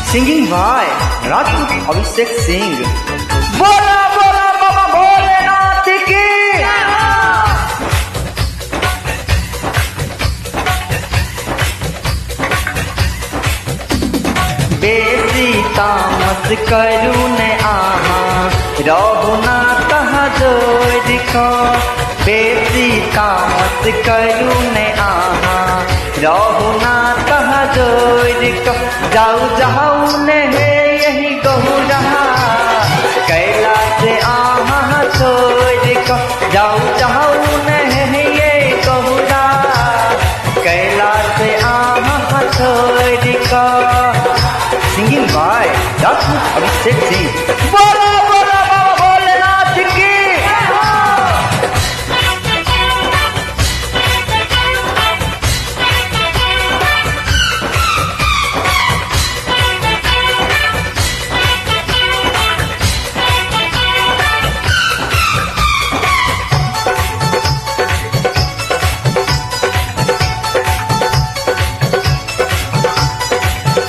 Singing by Rajput Abhishek Singh. बोला बोला बाबा भोलेनाथ की। बेसी तामस करू ने आहा रहु ना कहा जोड़ को। बेसी तामस करू ने आहा रहु ना कहा जोड़ को। जाऊ जाऊ ने यही कहू रहा कैलाश आहा छोड़ को। जाऊ जाऊ ने ये कहू रहा कैलाश आहा छोड़ को। Singing by Rajput Abhishek Singh. बोला बोला बाबा भोलेनाथ की।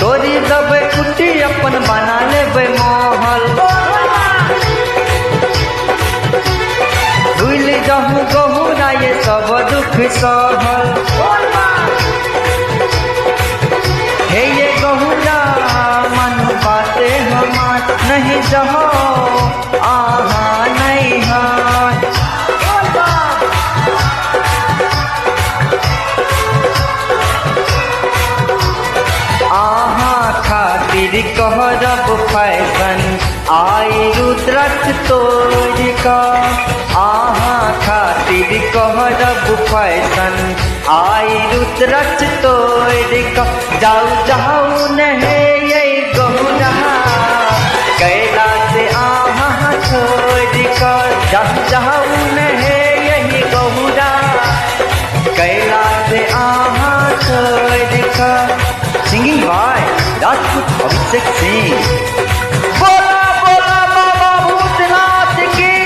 तोरी जब कुटी अपन बना लेबै महल। भूल जाहू गहुरा ये सब दुख सहल। हे ये गहुरा मन बाते हमार नहीं जहो आहा नहीं हार। आहा खातिर कहरब फैशन आई रुद्रक्ष तोड़ का। आहा खातिर कहरब फैशन आई रुद्रक्ष तोड़ का। जाऊ जाऊ नहे यही गहुरा कैलाश आहा छोड़ का। जाऊ जाऊ नहे यही गहुरा कैलाश आहा छोड़ का। Singing by Rajput Abhishek Singh. बोला बोला बाबा भूतनाथ की।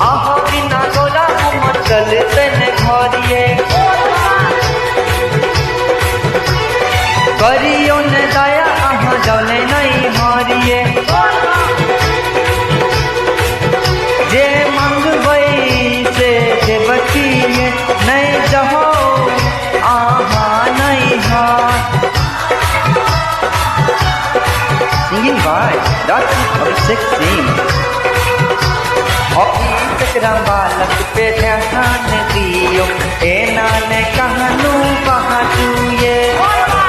आहा बिना गोला हम चलते न घरिए। करियो न दया आहा जौने नहीं हरिए। जे मंगवई से जे बचिए नहीं जहो आहा नहीं हार। Singing by Rajput Abhishek Singh. चक्रम बालक पे ध्यान दियो ए नाने कहनू बहादुए।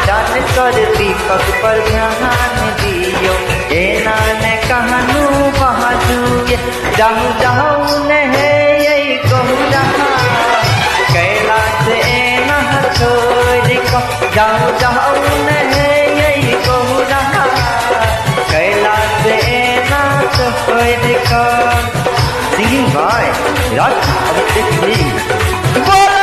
जान कर दीपक पर ध्यान दियो ए नाने कहनू बहादुए। जाऊ जाऊ नहे यही कहू रहा कैलाश नह छोड़ को। जाऊ जाऊ नहे यही कहू रहा कैलाश नह छोड़ को। Singing by Rajput Abhishek Singh.